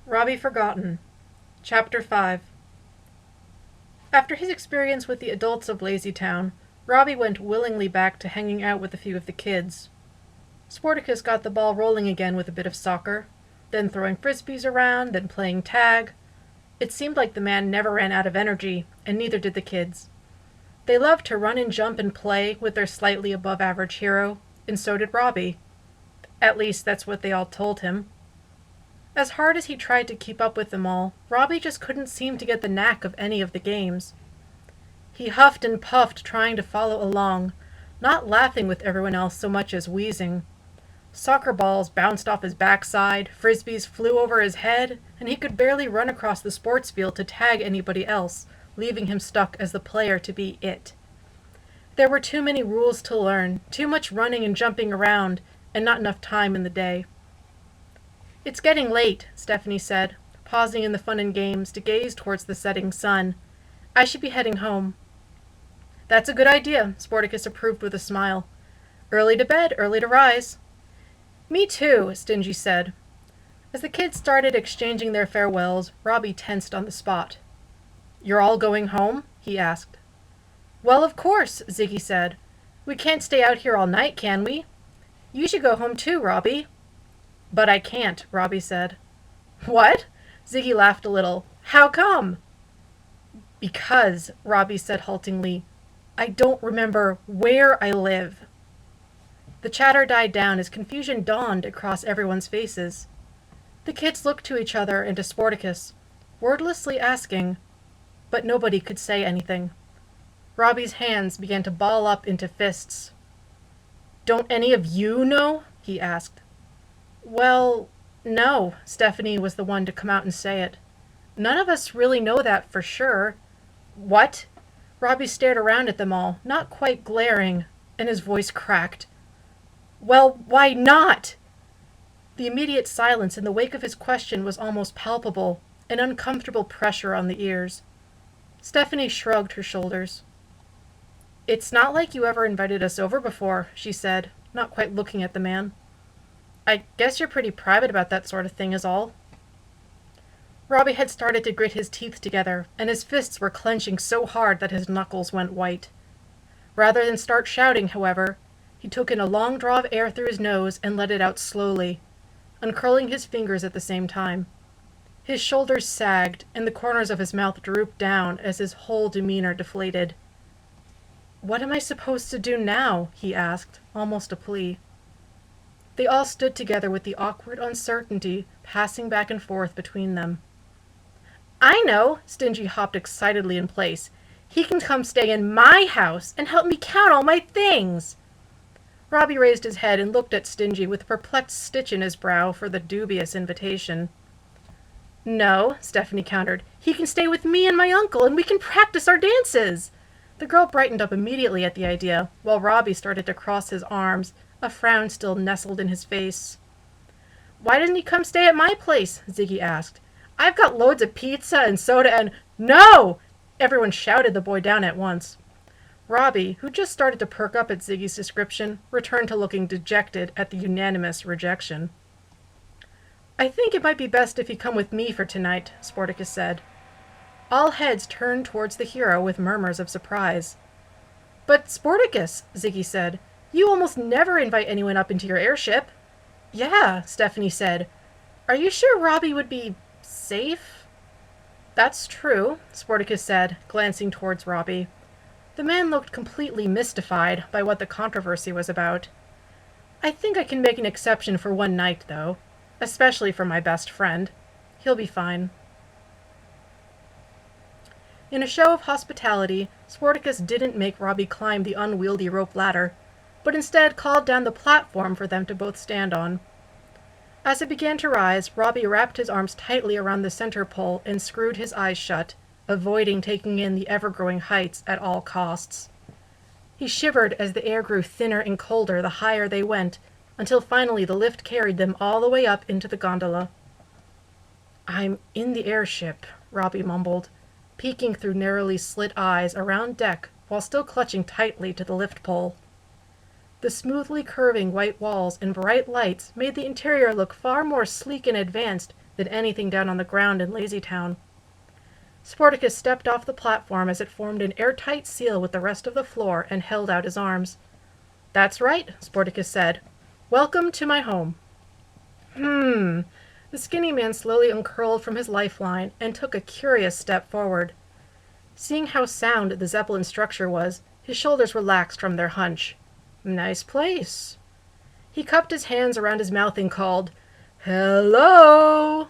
Robbie Forgotten. Chapter 5. After his experience with the adults of LazyTown, Robbie went willingly back to hanging out with a few of the kids. Sportacus got the ball rolling again with a bit of soccer, then throwing frisbees around, then playing tag. It seemed like the man never ran out of energy, and neither did the kids. They loved to run and jump and play with their slightly above-average hero, and so did Robbie. At least that's what they all told him. As hard as he tried to keep up with them all, Robbie just couldn't seem to get the knack of any of the games. He huffed and puffed trying to follow along, not laughing with everyone else so much as wheezing. Soccer balls bounced off his backside, frisbees flew over his head, and he could barely run across the sports field to tag anybody else, leaving him stuck as the player to be it. There were too many rules to learn, too much running and jumping around, and not enough time in the day. "It's getting late," Stephanie said, pausing in the fun and games to gaze towards the setting sun. "I should be heading home." "That's a good idea," Sportacus approved with a smile. "Early to bed, early to rise." "Me too," Stingy said. As the kids started exchanging their farewells, Robbie tensed on the spot. "You're all going home?" he asked. "Well, of course," Ziggy said. "We can't stay out here all night, can we? You should go home too, Robbie." "But I can't," Robbie said. "What?" Ziggy laughed a little. "How come?" "Because," Robbie said haltingly, "I don't remember where I live." The chatter died down as confusion dawned across everyone's faces. The kids looked to each other and to Sportacus, wordlessly asking, but nobody could say anything. Robbie's hands began to ball up into fists. "Don't any of you know?" he asked. "Well, no," Stephanie was the one to come out and say it. "None of us really know that for sure." "What?" Robbie stared around at them all, not quite glaring, and his voice cracked. "Well, why not?" The immediate silence in the wake of his question was almost palpable, an uncomfortable pressure on the ears. Stephanie shrugged her shoulders. "It's not like you ever invited us over before," she said, not quite looking at the man. "I guess you're pretty private about that sort of thing is all." Robbie had started to grit his teeth together, and his fists were clenching so hard that his knuckles went white. Rather than start shouting, however, he took in a long draw of air through his nose and let it out slowly, uncurling his fingers at the same time. His shoulders sagged, and the corners of his mouth drooped down as his whole demeanor deflated. "What am I supposed to do now?" he asked, almost a plea. They all stood together with the awkward uncertainty passing back and forth between them. "I know!" Stingy hopped excitedly in place. "He can come stay in my house and help me count all my things!" Robbie raised his head and looked at Stingy with a perplexed stitch in his brow for the dubious invitation. "No," Stephanie countered. "He can stay with me and my uncle, and we can practice our dances!" The girl brightened up immediately at the idea, while Robbie started to cross his arms, a frown still nestled in his face. "Why doesn't he come stay at my place?" Ziggy asked. "I've got loads of pizza and soda and—" "No!" Everyone shouted the boy down at once. Robbie, who just started to perk up at Ziggy's description, returned to looking dejected at the unanimous rejection. "I think it might be best if you come with me for tonight," Sportacus said. All heads turned towards the hero with murmurs of surprise. "But Sportacus," Ziggy said, "you almost never invite anyone up into your airship." "Yeah," Stephanie said. "Are you sure Robbie would be safe?" "That's true," Sportacus said, glancing towards Robbie. The man looked completely mystified by what the controversy was about. "I think I can make an exception for one night, though. Especially for my best friend. He'll be fine." In a show of hospitality, Sportacus didn't make Robbie climb the unwieldy rope ladder, but instead called down the platform for them to both stand on. As it began to rise, Robbie wrapped his arms tightly around the center pole and screwed his eyes shut, avoiding taking in the ever-growing heights at all costs. He shivered as the air grew thinner and colder the higher they went, until finally the lift carried them all the way up into the gondola. "I'm in the airship," Robbie mumbled, peeking through narrowly slit eyes around deck while still clutching tightly to the lift pole. The smoothly curving white walls and bright lights made the interior look far more sleek and advanced than anything down on the ground in LazyTown. Sportacus stepped off the platform as it formed an airtight seal with the rest of the floor and held out his arms. "That's right," Sportacus said. "Welcome to my home." The skinny man slowly uncurled from his lifeline and took a curious step forward. Seeing how sound the Zeppelin structure was, his shoulders relaxed from their hunch. "Nice place." He cupped his hands around his mouth and called, "Hello!"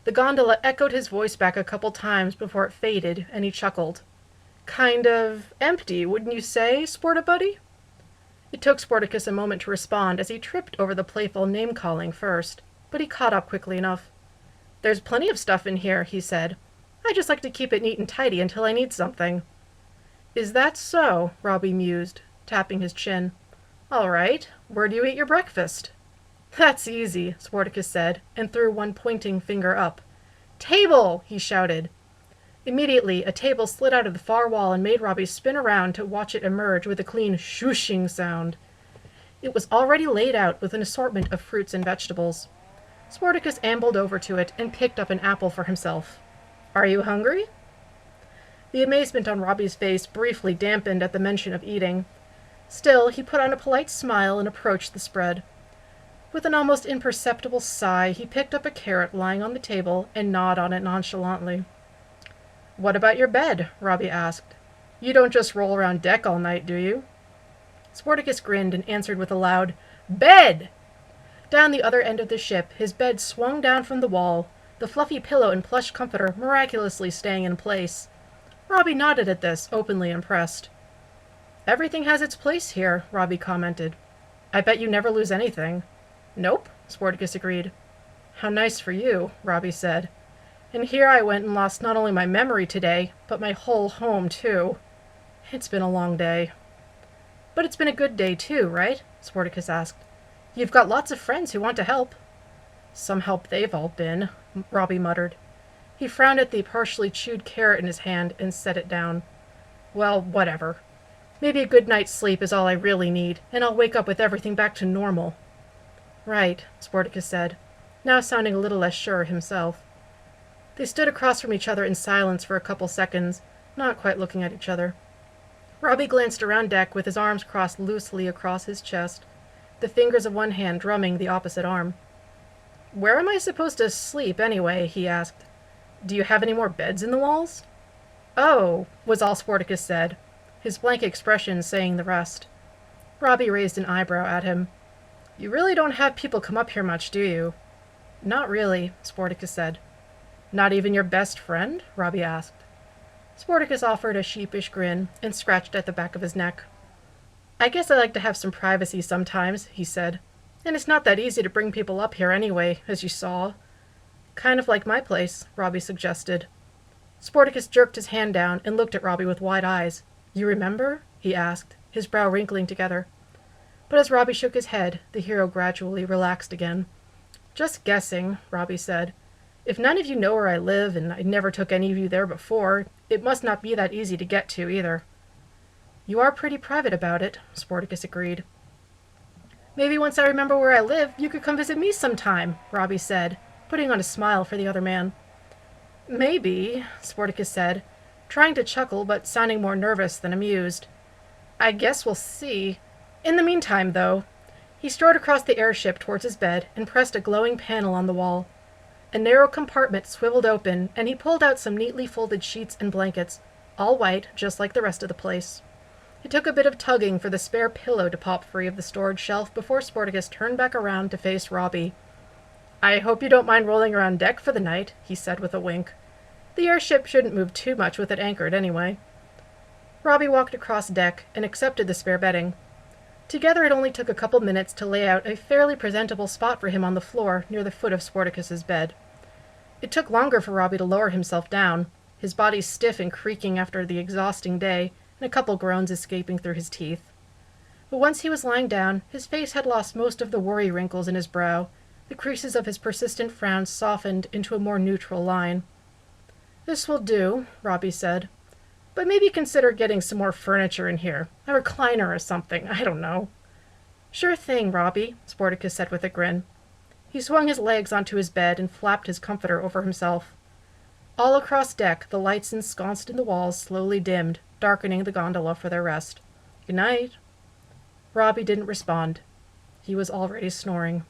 The gondola echoed his voice back a couple times before it faded, and he chuckled. "Kind of empty, wouldn't you say, Sportabuddy?" It took Sportacus a moment to respond as he tripped over the playful name-calling first, but he caught up quickly enough. "There's plenty of stuff in here," he said. "I just like to keep it neat and tidy until I need something." "Is that so?" Robbie mused, tapping his chin. "All right, where do you eat your breakfast?" "That's easy," Sportacus said, and threw one pointing finger up. "Table!" he shouted. Immediately, a table slid out of the far wall and made Robbie spin around to watch it emerge with a clean shooshing sound. It was already laid out with an assortment of fruits and vegetables. Sportacus ambled over to it and picked up an apple for himself. "Are you hungry?" The amazement on Robbie's face briefly dampened at the mention of eating. Still, he put on a polite smile and approached the spread. With an almost imperceptible sigh, he picked up a carrot lying on the table and gnawed on it nonchalantly. "What about your bed?" Robbie asked. "You don't just roll around deck all night, do you?" Sportacus grinned and answered with a loud, "Bed!" Down the other end of the ship, his bed swung down from the wall, the fluffy pillow and plush comforter miraculously staying in place. Robbie nodded at this, openly impressed. "Everything has its place here," Robbie commented. "I bet you never lose anything." "Nope," Sportacus agreed. "How nice for you," Robbie said. "And here I went and lost not only my memory today, but my whole home, too. It's been a long day." "But it's been a good day, too, right?" Sportacus asked. "You've got lots of friends who want to help." "Some help they've all been," Robbie muttered. He frowned at the partially chewed carrot in his hand and set it down. "Well, whatever. Maybe a good night's sleep is all I really need, and I'll wake up with everything back to normal." "Right," Sportacus said, now sounding a little less sure himself. They stood across from each other in silence for a couple seconds, not quite looking at each other. Robbie glanced around deck with his arms crossed loosely across his chest, the fingers of one hand drumming the opposite arm. "Where am I supposed to sleep, anyway?" he asked. "Do you have any more beds in the walls?" "Oh," was all Sportacus said, his blank expression saying the rest. Robbie raised an eyebrow at him. "You really don't have people come up here much, do you?" "Not really," Sportacus said. "Not even your best friend?" Robbie asked. Sportacus offered a sheepish grin and scratched at the back of his neck. "I guess I like to have some privacy sometimes," he said. "And it's not that easy to bring people up here anyway, as you saw." "Kind of like my place," Robbie suggested. Sportacus jerked his hand down and looked at Robbie with wide eyes. "You remember?" he asked, his brow wrinkling together. But as Robbie shook his head, the hero gradually relaxed again. "Just guessing," Robbie said. "If none of you know where I live, and I never took any of you there before, it must not be that easy to get to, either." "You are pretty private about it," Sportacus agreed. "Maybe once I remember where I live, you could come visit me sometime," Robbie said, putting on a smile for the other man. "Maybe," Sportacus said, trying to chuckle but sounding more nervous than amused. "I guess we'll see. In the meantime, though." He strode across the airship towards his bed and pressed a glowing panel on the wall. A narrow compartment swiveled open, and he pulled out some neatly folded sheets and blankets, all white, just like the rest of the place. It took a bit of tugging for the spare pillow to pop free of the storage shelf before Sportacus turned back around to face Robbie. "I hope you don't mind rolling around deck for the night," he said with a wink. "The airship shouldn't move too much with it anchored, anyway." Robbie walked across deck and accepted the spare bedding. Together it only took a couple minutes to lay out a fairly presentable spot for him on the floor near the foot of Sportacus's bed. It took longer for Robbie to lower himself down, his body stiff and creaking after the exhausting day, and a couple groans escaping through his teeth. But once he was lying down, his face had lost most of the worry wrinkles in his brow. The creases of his persistent frown softened into a more neutral line. "This will do," Robbie said. "But maybe consider getting some more furniture in here. A recliner or something, I don't know." "Sure thing, Robbie," Sportacus said with a grin. He swung his legs onto his bed and flapped his comforter over himself. All across deck, the lights ensconced in the walls slowly dimmed, darkening the gondola for their rest. "Good night." Robbie didn't respond. He was already snoring.